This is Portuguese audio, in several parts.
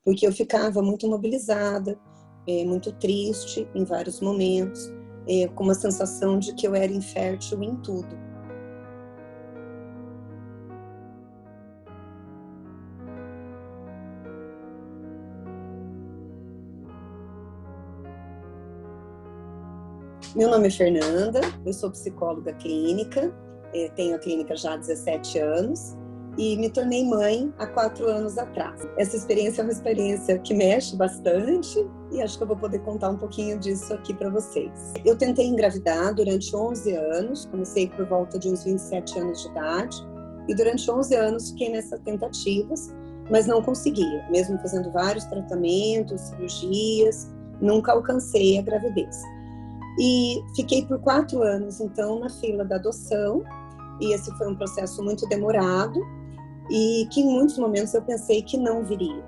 porque eu ficava muito mobilizada, muito triste em vários momentos, com uma sensação de que eu era infértil em tudo. Meu nome é Fernanda, eu sou psicóloga clínica, tenho a clínica já há 17 anos e me tornei mãe há 4 anos atrás. Essa experiência é uma experiência que mexe bastante e acho que eu vou poder contar um pouquinho disso aqui para vocês. Eu tentei engravidar durante 11 anos, comecei por volta de uns 27 anos de idade e durante 11 anos fiquei nessas tentativas, mas não conseguia, mesmo fazendo vários tratamentos, cirurgias, nunca alcancei a gravidez. E fiquei por 4 anos, então, na fila da adoção, e esse foi um processo muito demorado, e que em muitos momentos eu pensei que não viria.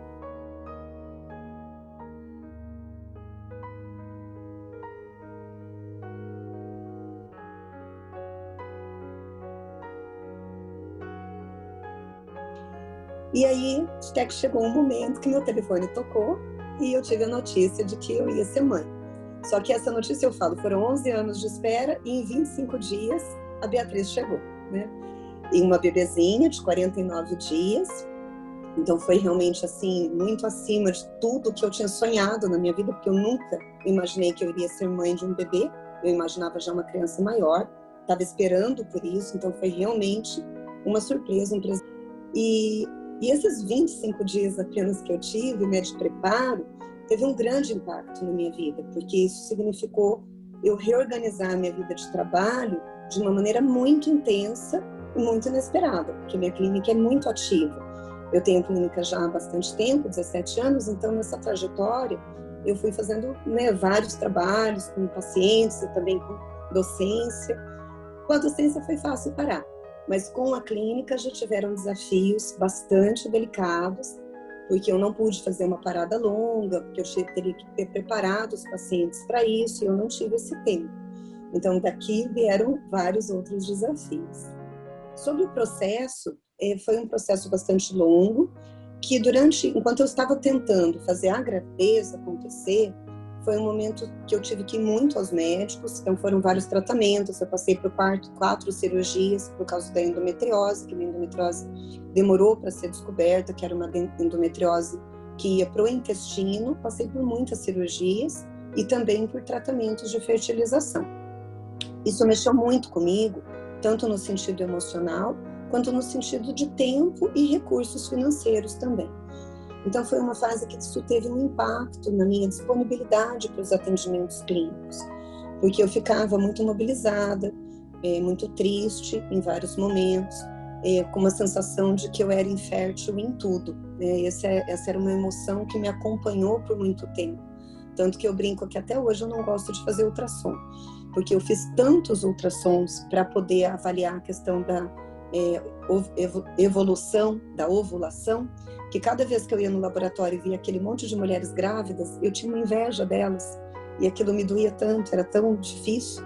E aí, até que chegou um momento que meu telefone tocou, e eu tive a notícia de que eu ia ser mãe. Só que essa notícia, eu falo, foram 11 anos de espera e em 25 dias a Beatriz chegou, né? E uma bebezinha de 49 dias. Então foi realmente assim, muito acima de tudo que eu tinha sonhado na minha vida, porque eu nunca imaginei que eu iria ser mãe de um bebê. Eu imaginava já uma criança maior, estava esperando por isso, então foi realmente uma surpresa, um presente. E esses 25 dias apenas que eu tive, né, de preparo, teve um grande impacto na minha vida, porque isso significou eu reorganizar a minha vida de trabalho de uma maneira muito intensa e muito inesperada, porque minha clínica é muito ativa. Eu tenho clínica já há bastante tempo, 17 anos, então nessa trajetória eu fui fazendo, né, vários trabalhos com pacientes e também com docência. Com a docência foi fácil parar, mas com a clínica já tiveram desafios bastante delicados, porque eu não pude fazer uma parada longa, porque eu teria que ter preparado os pacientes para isso, e eu não tive esse tempo. Então, daqui vieram vários outros desafios. Sobre o processo, foi um processo bastante longo, que enquanto eu estava tentando fazer a gravidez acontecer, foi um momento que eu tive que ir muito aos médicos, então foram vários tratamentos, eu passei por 4 cirurgias por causa da endometriose, que minha endometriose demorou para ser descoberta, que era uma endometriose que ia para o intestino, passei por muitas cirurgias e também por tratamentos de fertilização. Isso mexeu muito comigo, tanto no sentido emocional, quanto no sentido de tempo e recursos financeiros também. Então foi uma fase que isso teve um impacto na minha disponibilidade para os atendimentos clínicos, porque eu ficava muito mobilizada, muito triste em vários momentos, com uma sensação de que eu era infértil em tudo. Essa era uma emoção que me acompanhou por muito tempo, tanto que eu brinco que até hoje eu não gosto de fazer ultrassom, porque eu fiz tantos ultrassons para poder avaliar a questão da evolução, da ovulação, que cada vez que eu ia no laboratório e via aquele monte de mulheres grávidas, eu tinha uma inveja delas, e aquilo me doía tanto, era tão difícil.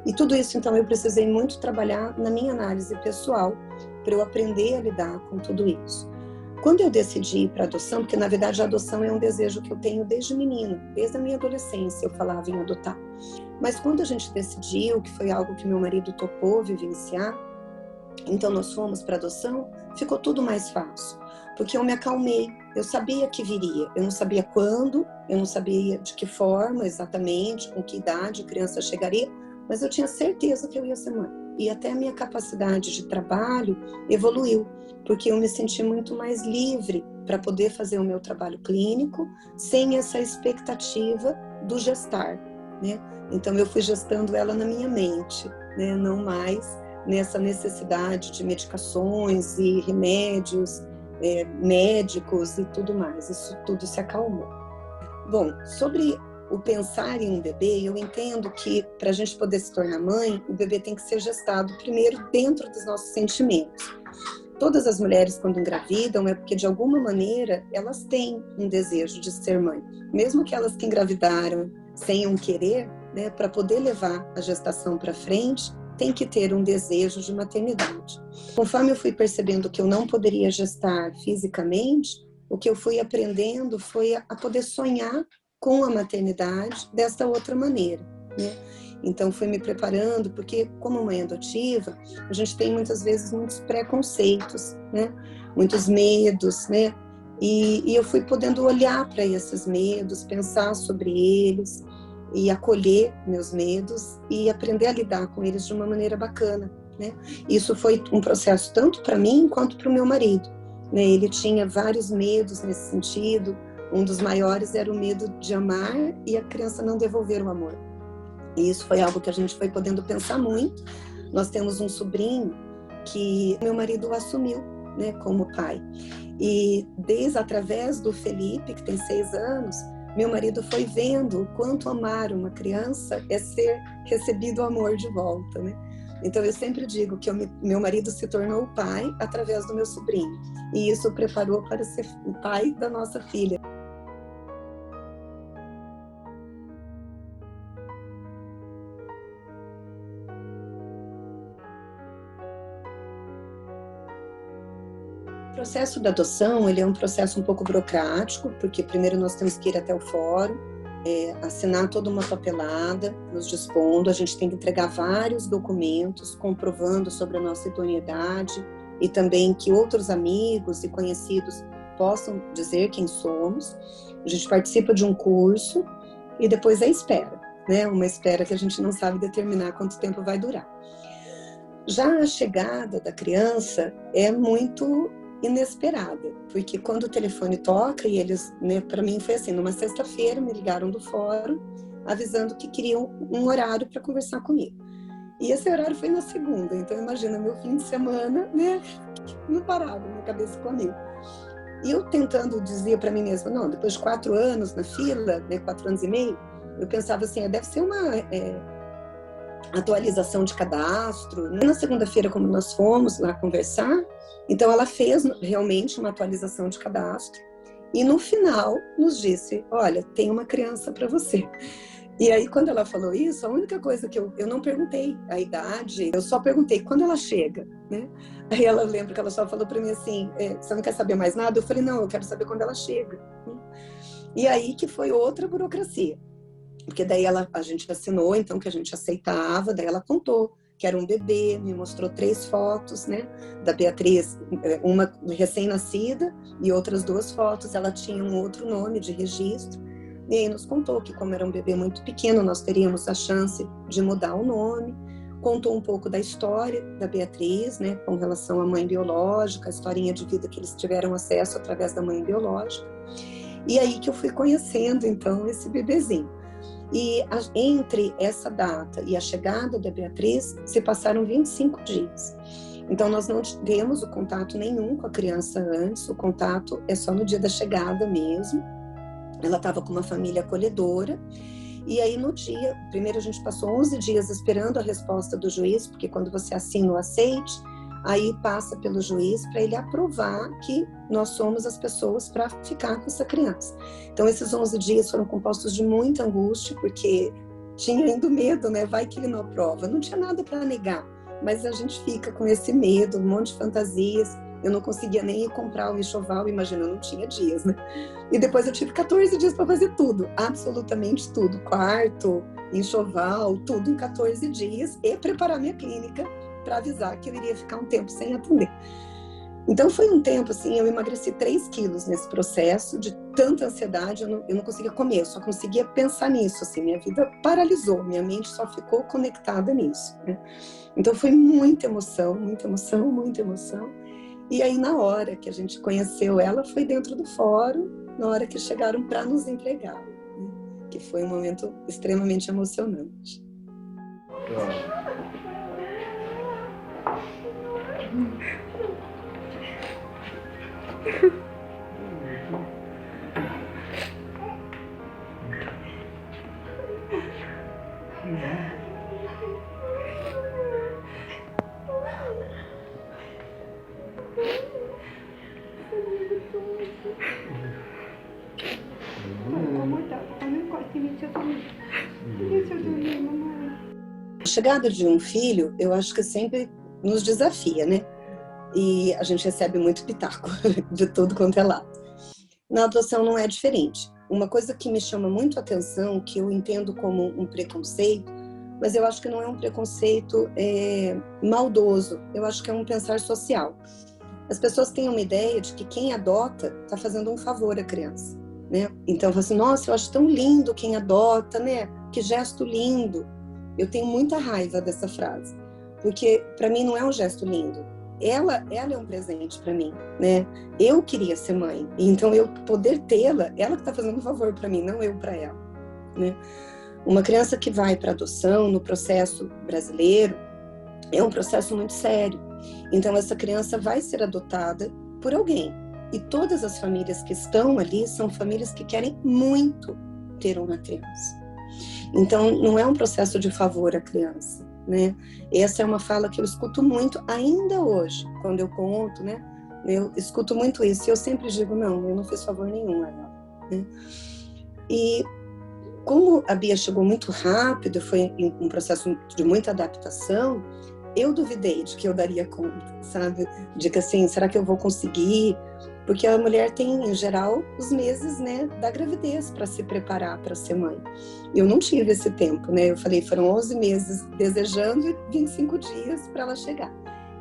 E tudo isso, então, eu precisei muito trabalhar na minha análise pessoal, para eu aprender a lidar com tudo isso. Quando eu decidi ir para a adoção, porque na verdade a adoção é um desejo que eu tenho desde menina, desde a minha adolescência eu falava em adotar. Mas quando a gente decidiu, que foi algo que meu marido topou vivenciar, então nós fomos para adoção, ficou tudo mais fácil, porque eu me acalmei, eu sabia que viria, eu não sabia quando, eu não sabia de que forma exatamente, com que idade a criança chegaria, mas eu tinha certeza que eu ia ser mãe. E até a minha capacidade de trabalho evoluiu, porque eu me senti muito mais livre para poder fazer o meu trabalho clínico, sem essa expectativa do gestar, né? Então eu fui gestando ela na minha mente, né? Não mais nessa necessidade de medicações e remédios, médicos e tudo mais. Isso tudo se acalmou. Bom, sobre o pensar em um bebê, eu entendo que para a gente poder se tornar mãe, o bebê tem que ser gestado primeiro dentro dos nossos sentimentos. Todas as mulheres, quando engravidam, é porque de alguma maneira elas têm um desejo de ser mãe. Mesmo que elas que engravidaram sem um querer, né, para poder levar a gestação para frente, tem que ter um desejo de maternidade. Conforme eu fui percebendo que eu não poderia gestar fisicamente, o que eu fui aprendendo foi a poder sonhar com a maternidade dessa outra maneira, né? Então, fui me preparando, porque como mãe adotiva, a gente tem muitas vezes muitos preconceitos, né? Muitos medos, né? E eu fui podendo olhar para esses medos, pensar sobre eles e acolher meus medos e aprender a lidar com eles de uma maneira bacana, né? Isso foi um processo tanto para mim quanto para o meu marido, né? Ele tinha vários medos nesse sentido. Um dos maiores era o medo de amar e a criança não devolver o amor. E isso foi algo que a gente foi podendo pensar muito. Nós temos um sobrinho que meu marido o assumiu, né, como pai. E através do Felipe, que tem 6 anos, meu marido foi vendo o quanto amar uma criança é ser recebido o amor de volta, né? Então eu sempre digo que meu marido se tornou pai através do meu sobrinho. E isso o preparou para ser o pai da nossa filha. O processo da adoção, ele é um processo um pouco burocrático, porque primeiro nós temos que ir até o fórum, assinar toda uma papelada, nos dispondo, a gente tem que entregar vários documentos comprovando sobre a nossa idoneidade e também que outros amigos e conhecidos possam dizer quem somos. A gente participa de um curso e depois é espera, né? Uma espera que a gente não sabe determinar quanto tempo vai durar. Já a chegada da criança é muito inesperada, porque quando o telefone toca, e eles, né, para mim foi assim, numa sexta-feira me ligaram do fórum, avisando que queriam um horário para conversar comigo. E esse horário foi na segunda, então imagina, meu fim de semana, né, não parava, minha cabeça comigo. E eu tentando dizer para mim mesma, não, depois de 4 anos na fila, né, 4 anos e meio, eu pensava assim, deve ser uma atualização de cadastro. Na segunda-feira, como nós fomos lá conversar, então ela fez realmente uma atualização de cadastro e no final nos disse, olha, tem uma criança para você. E aí quando ela falou isso, a única coisa que eu não perguntei a idade, eu só perguntei quando ela chega, né? Aí ela lembra que ela só falou para mim assim, você não quer saber mais nada? Eu falei, não, eu quero saber quando ela chega. E aí que foi outra burocracia. Porque daí a gente assinou, então, que a gente aceitava, daí ela contou que era um bebê, me mostrou 3 fotos, né, da Beatriz, uma recém-nascida e outras 2 fotos, ela tinha um outro nome de registro, e aí nos contou que como era um bebê muito pequeno, nós teríamos a chance de mudar o nome, contou um pouco da história da Beatriz, né, com relação à mãe biológica, a historinha de vida que eles tiveram acesso através da mãe biológica, e aí que eu fui conhecendo, então, esse bebezinho. E entre essa data e a chegada da Beatriz, se passaram 25 dias. Então, nós não tivemos o contato nenhum com a criança antes, o contato é só no dia da chegada mesmo. Ela estava com uma família acolhedora. E aí, no dia, primeiro a gente passou 11 dias esperando a resposta do juiz, porque quando você assina o aceite, aí passa pelo juiz para ele aprovar que nós somos as pessoas para ficar com essa criança. Então, esses 11 dias foram compostos de muita angústia, porque tinha ainda medo, né? Vai que ele não aprova. Não tinha nada para negar, mas a gente fica com esse medo, um monte de fantasias. Eu não conseguia nem ir comprar o enxoval, imagina, eu não tinha dias, né? E depois eu tive 14 dias para fazer tudo, absolutamente tudo. Quarto, enxoval, tudo em 14 dias e preparar minha clínica para avisar que eu iria ficar um tempo sem atender. Então foi um tempo assim, eu emagreci 3 quilos nesse processo, de tanta ansiedade, eu não conseguia comer, eu só conseguia pensar nisso, assim, minha vida paralisou, minha mente só ficou conectada nisso, né? Então foi muita emoção, muita emoção, muita emoção. E aí na hora que a gente conheceu ela, foi dentro do fórum, na hora que chegaram para nos entregar, né? Que foi um momento extremamente emocionante. A chegada de um filho, eu acho que sempre nos desafia, né? E a gente recebe muito pitaco de tudo quanto é lado. Na adoção não é diferente. Uma coisa que me chama muito a atenção, que eu entendo como um preconceito, mas eu acho que não é um preconceito maldoso, eu acho que é um pensar social. As pessoas têm uma ideia de que quem adota está fazendo um favor à criança, né? Então, eu falo assim, nossa, eu acho tão lindo quem adota, né? Que gesto lindo. Eu tenho muita raiva dessa frase, porque para mim não é um gesto lindo. Ela é um presente para mim, né? Eu queria ser mãe, então eu poder tê-la, ela que está fazendo um favor para mim, não eu para ela, né? Uma criança que vai para adoção no processo brasileiro é um processo muito sério. Então essa criança vai ser adotada por alguém. E todas as famílias que estão ali são famílias que querem muito ter uma criança. Então não é um processo de favor à criança, né? Essa é uma fala que eu escuto muito ainda hoje, quando eu conto, né? Eu escuto muito isso e eu sempre digo, não, eu não fiz favor nenhum a ela, né? E como a Bia chegou muito rápido, foi um processo de muita adaptação, eu duvidei de que eu daria conta, sabe? De que assim, será que eu vou conseguir? Porque a mulher tem, em geral, os meses, né, da gravidez para se preparar para ser mãe. Eu não tive esse tempo, né? Eu falei, foram 11 meses desejando e 25 dias para ela chegar.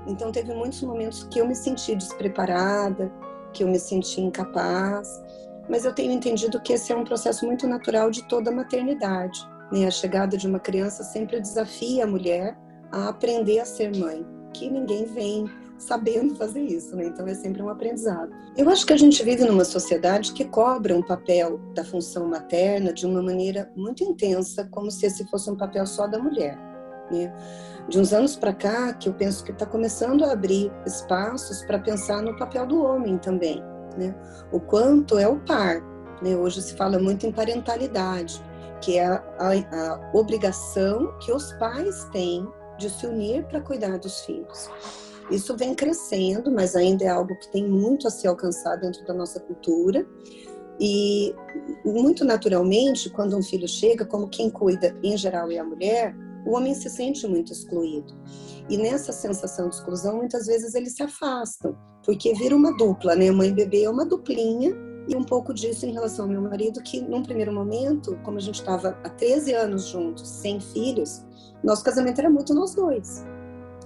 Então, teve muitos momentos que eu me senti despreparada, que eu me senti incapaz. Mas eu tenho entendido que esse é um processo muito natural de toda a maternidade, né? A chegada de uma criança sempre desafia a mulher a aprender a ser mãe, que ninguém vem sabendo fazer isso, né? Então é sempre um aprendizado. Eu acho que a gente vive numa sociedade que cobra um papel da função materna de uma maneira muito intensa, como se esse fosse um papel só da mulher, né? De uns anos para cá, que eu penso que está começando a abrir espaços para pensar no papel do homem também, né? O quanto é o par, né? Hoje se fala muito em parentalidade, que é a obrigação que os pais têm de se unir para cuidar dos filhos. Isso vem crescendo, mas ainda é algo que tem muito a ser alcançado dentro da nossa cultura. E, muito naturalmente, quando um filho chega, como quem cuida, em geral, é a mulher, o homem se sente muito excluído. E nessa sensação de exclusão, muitas vezes eles se afastam, porque vira uma dupla, né? Mãe e bebê é uma duplinha, e um pouco disso em relação ao meu marido, que num primeiro momento, como a gente estava há 13 anos juntos, sem filhos, nosso casamento era muito nós dois.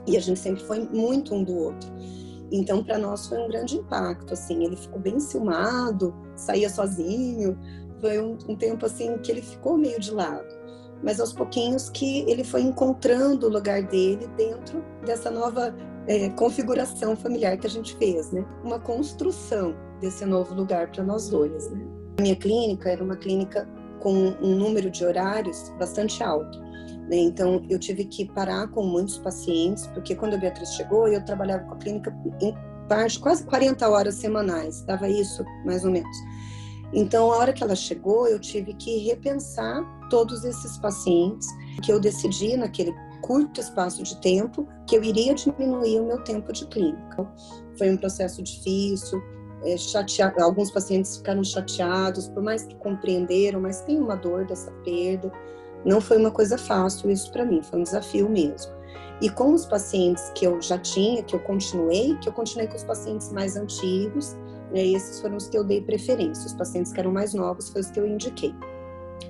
E a gente sempre foi muito um do outro. Então, para nós foi um grande impacto, assim, ele ficou bem enciumado, saía sozinho, foi um tempo, assim, que ele ficou meio de lado. Mas aos pouquinhos que ele foi encontrando o lugar dele dentro dessa nova configuração familiar que a gente fez, né? Uma construção desse novo lugar para nós dois, né? A minha clínica era uma clínica com um número de horários bastante alto, né? Então, eu tive que parar com muitos pacientes, porque quando a Beatriz chegou, eu trabalhava com a clínica em parte, quase 40 horas semanais, dava isso, mais ou menos. Então, a hora que ela chegou, eu tive que repensar todos esses pacientes, que eu decidi, naquele curto espaço de tempo, que eu iria diminuir o meu tempo de clínica. Foi um processo difícil, alguns pacientes ficaram chateados, por mais que compreenderam, mas tem uma dor dessa perda. Não foi uma coisa fácil isso para mim, foi um desafio mesmo. E com os pacientes que eu já tinha, que eu continuei com os pacientes mais antigos, né, esses foram os que eu dei preferência. Os pacientes que eram mais novos foram os que eu indiquei.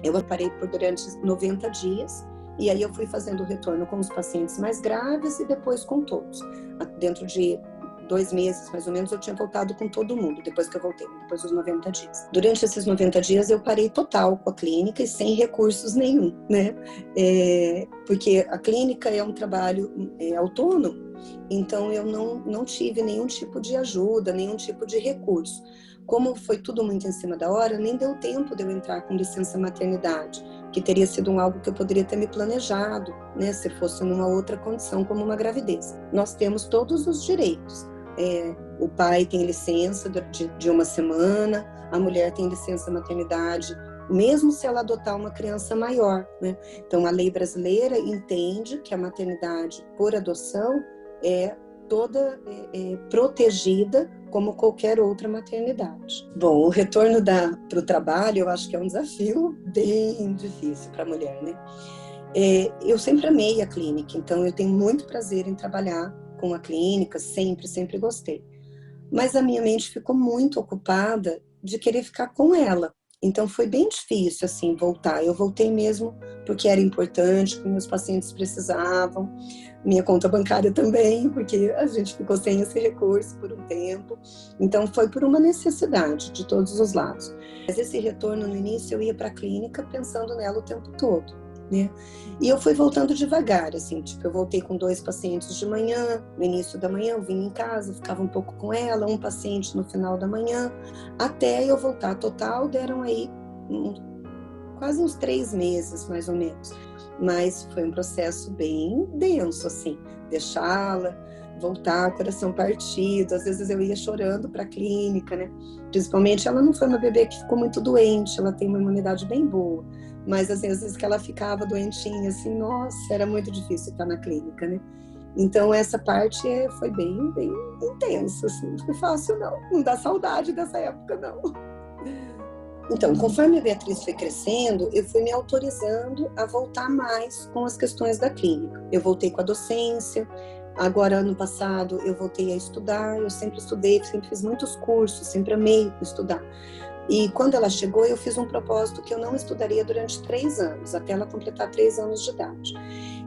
Eu parei por durante 90 dias, e aí eu fui fazendo o retorno com os pacientes mais graves e depois com todos. Dentro de 2 meses, mais ou menos, eu tinha voltado com todo mundo, depois que eu voltei, depois dos 90 dias. Durante esses 90 dias, eu parei total com a clínica e sem recursos nenhum, né? Porque a clínica é um trabalho autônomo, então eu não tive nenhum tipo de ajuda, nenhum tipo de recurso. Como foi tudo muito em cima da hora, nem deu tempo de eu entrar com licença maternidade, que teria sido algo que eu poderia ter me planejado, né, se fosse numa outra condição, como uma gravidez. Nós temos todos os direitos. O pai tem licença de 1 semana, a mulher tem licença maternidade, mesmo se ela adotar uma criança maior, né? Então, a lei brasileira entende que a maternidade por adoção é toda protegida como qualquer outra maternidade. Bom, o retorno para o trabalho, eu acho que é um desafio bem difícil para a mulher, né? Eu sempre amei a clínica, então eu tenho muito prazer em trabalhar com a clínica, sempre gostei. Mas a minha mente ficou muito ocupada de querer ficar com ela. Então foi bem difícil assim voltar. Eu voltei mesmo porque era importante, porque meus pacientes precisavam, minha conta bancária também, porque a gente ficou sem esse recurso por um tempo. Então foi por uma necessidade de todos os lados. Mas esse retorno no início eu ia para a clínica pensando nela o tempo todo, né? E eu fui voltando devagar, assim, tipo, eu voltei com 2 pacientes de manhã, no início da manhã eu vinha em casa, ficava um pouco com ela, um paciente no final da manhã, até eu voltar total, deram aí quase uns 3 meses, mais ou menos. Mas foi um processo bem denso, assim, deixá-la, voltar, coração partido, às vezes eu ia chorando para a clínica, né? Principalmente ela não foi uma bebê que ficou muito doente, ela tem uma imunidade bem boa, mas às vezes que ela ficava doentinha, assim, nossa, era muito difícil estar na clínica, né? Então essa parte foi bem intensa, assim, não foi fácil não dá saudade dessa época não. Então, conforme a Beatriz foi crescendo, eu fui me autorizando a voltar mais com as questões da clínica. Eu voltei com a docência, agora ano passado eu voltei a estudar, eu sempre estudei, sempre fiz muitos cursos, sempre amei estudar. E quando ela chegou, eu fiz um propósito que eu não estudaria durante 3 anos, até ela completar 3 anos de idade.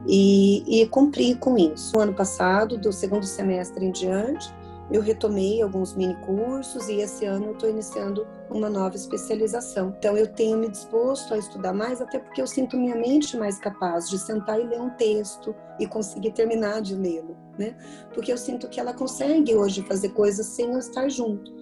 E cumpri com isso. No ano passado, do 2º semestre em diante, eu retomei alguns mini cursos e esse ano eu estou iniciando uma nova especialização. Então eu tenho me disposto a estudar mais, até porque eu sinto minha mente mais capaz de sentar e ler um texto e conseguir terminar de lê-lo, né? Porque eu sinto que ela consegue hoje fazer coisas sem eu estar junto.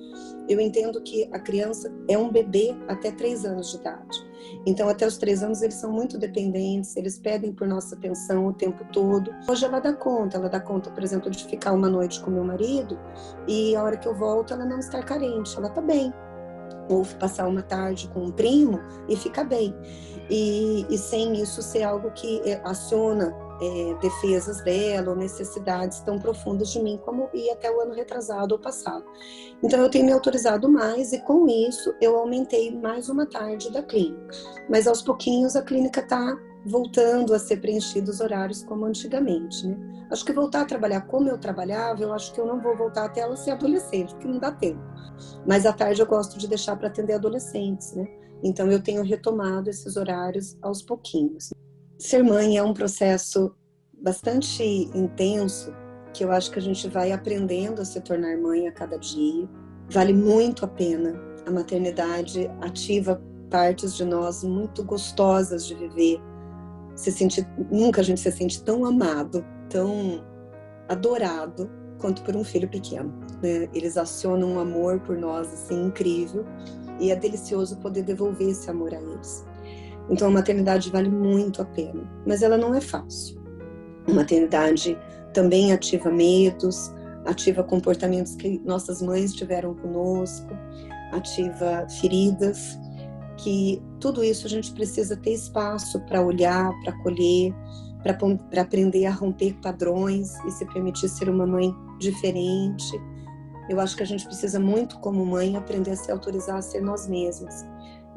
Eu entendo que a criança é um bebê até 3 anos de idade. Então, até os 3 anos, eles são muito dependentes, eles pedem por nossa atenção o tempo todo. Hoje ela dá conta, por exemplo, de ficar uma noite com meu marido e a hora que eu volto, ela não está carente, ela está bem. Ou passar uma tarde com um primo e fica bem. E sem isso ser algo que aciona defesas dela ou necessidades tão profundas de mim como ia até o ano retrasado ou passado. Então eu tenho me autorizado mais e com isso eu aumentei mais uma tarde da clínica. Mas aos pouquinhos a clínica está voltando a ser preenchida os horários como antigamente, né? Acho que voltar a trabalhar como eu trabalhava, eu acho que eu não vou voltar até ela ser adolescente, porque não dá tempo. Mas à tarde eu gosto de deixar para atender adolescentes, né? Então eu tenho retomado esses horários aos pouquinhos. Ser mãe é um processo bastante intenso, que eu acho que a gente vai aprendendo a se tornar mãe a cada dia. Vale muito a pena. A maternidade ativa partes de nós muito gostosas de viver. Nunca a gente se sente tão amado, tão adorado quanto por um filho pequeno, né? Eles acionam um amor por nós assim incrível e é delicioso poder devolver esse amor a eles. Então a maternidade vale muito a pena, mas ela não é fácil. A maternidade também ativa medos, ativa comportamentos que nossas mães tiveram conosco, ativa feridas, que tudo isso a gente precisa ter espaço para olhar, para acolher, para aprender a romper padrões e se permitir ser uma mãe diferente. Eu acho que a gente precisa muito, como mãe, aprender a se autorizar a ser nós mesmas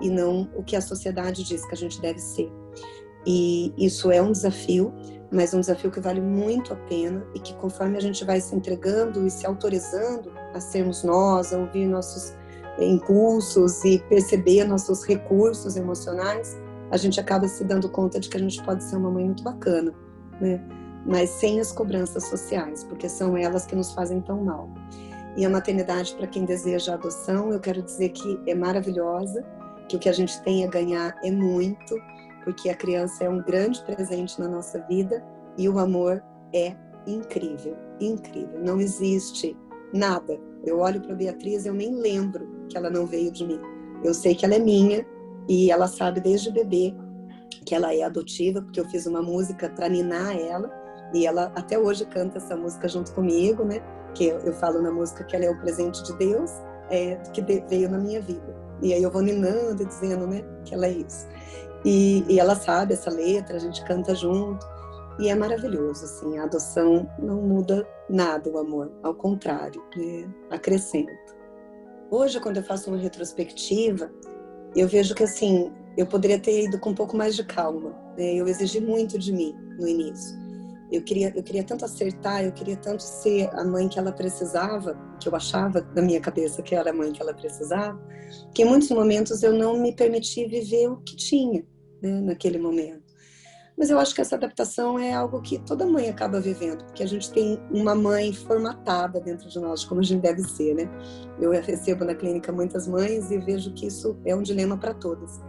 e não o que a sociedade diz que a gente deve ser. E isso é um desafio, mas um desafio que vale muito a pena e que conforme a gente vai se entregando e se autorizando a sermos nós, a ouvir nossos impulsos e perceber nossos recursos emocionais, a gente acaba se dando conta de que a gente pode ser uma mãe muito bacana, né? Mas sem as cobranças sociais, porque são elas que nos fazem tão mal. E a maternidade, para quem deseja a adoção, eu quero dizer que é maravilhosa, que o que a gente tem a ganhar é muito, porque a criança é um grande presente na nossa vida e o amor é incrível, incrível. Não existe nada. Eu olho para a Beatriz e eu nem lembro que ela não veio de mim. Eu sei que ela é minha e ela sabe desde bebê que ela é adotiva, porque eu fiz uma música para ninar ela e ela até hoje canta essa música junto comigo, né? Que eu falo na música que ela é o presente de Deus que veio na minha vida. E aí eu vou ninando e dizendo, né, que ela é isso. E ela sabe essa letra, a gente canta junto. E é maravilhoso, assim, a adoção não muda nada o amor, ao contrário, né, acrescenta. Hoje, quando eu faço uma retrospectiva, eu vejo que, assim, eu poderia ter ido com um pouco mais de calma, né? Eu exigi muito de mim no início. Eu queria tanto acertar, eu queria tanto ser a mãe que ela precisava, que eu achava na minha cabeça que era a mãe que ela precisava, que em muitos momentos eu não me permiti viver o que tinha, né, naquele momento. Mas eu acho que essa adaptação é algo que toda mãe acaba vivendo, porque a gente tem uma mãe formatada dentro de nós, como a gente deve ser, né? Eu recebo na clínica muitas mães e vejo que isso é um dilema para todas.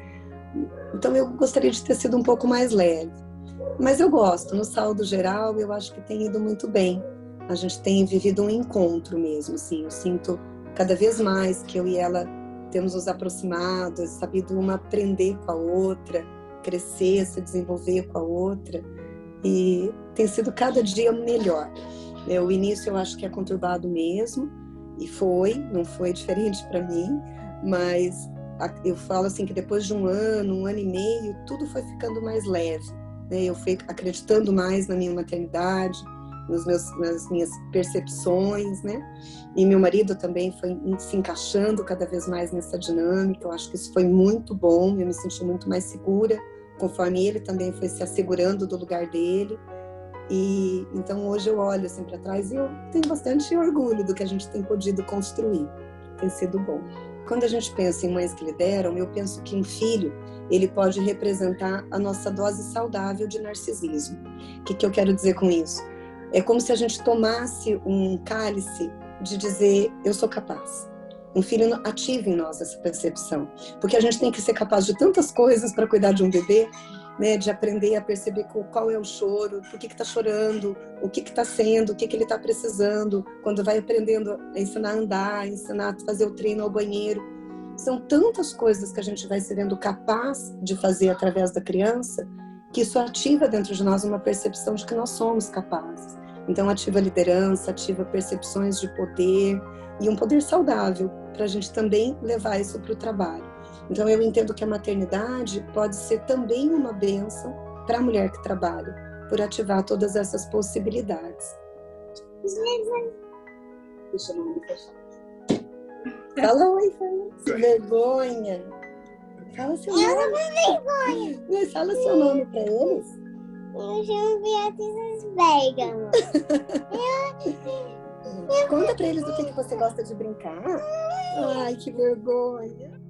Então eu gostaria de ter sido um pouco mais leve. Mas eu gosto, no saldo geral, eu acho que tem ido muito bem. A gente tem vivido um encontro mesmo, assim. Eu sinto cada vez mais que eu e ela temos nos aproximado, sabido uma aprender com a outra, crescer, se desenvolver com a outra. E tem sido cada dia melhor. O início eu acho que é conturbado mesmo, e não foi diferente para mim, mas eu falo assim que depois de um ano e meio, tudo foi ficando mais leve. Eu fui acreditando mais na minha maternidade, nas minhas percepções, né? E meu marido também foi se encaixando cada vez mais nessa dinâmica. Eu acho que isso foi muito bom, eu me senti muito mais segura, conforme ele também foi se assegurando do lugar dele. E então hoje eu olho assim para trás e eu tenho bastante orgulho do que a gente tem podido construir. Tem sido bom. Quando a gente pensa em mães que lideram, eu penso que um filho, ele pode representar a nossa dose saudável de narcisismo. O que eu quero dizer com isso? É como se a gente tomasse um cálice de dizer, eu sou capaz. Um filho ativa em nós essa percepção. Porque a gente tem que ser capaz de tantas coisas para cuidar de um bebê, né, de aprender a perceber qual é o choro, por que está chorando, o que está sendo, o que ele está precisando, quando vai aprendendo a ensinar a andar, a ensinar a fazer o treino ao banheiro. São tantas coisas que a gente vai se vendo capaz de fazer através da criança, que isso ativa dentro de nós uma percepção de que nós somos capazes. Então ativa a liderança, ativa percepções de poder, e um poder saudável, para a gente também levar isso para o trabalho. Então eu entendo que a maternidade pode ser também uma bênção para a mulher que trabalha, por ativar todas essas possibilidades. Deixa eu não fechar. Fala oi, sem vergonha. Fala seu nome. Eu não tenho vergonha. Mas fala seu nome para eles. Eu chamo Beatriz Bergamo. Conta para eles do que você gosta de brincar. Ai, que vergonha.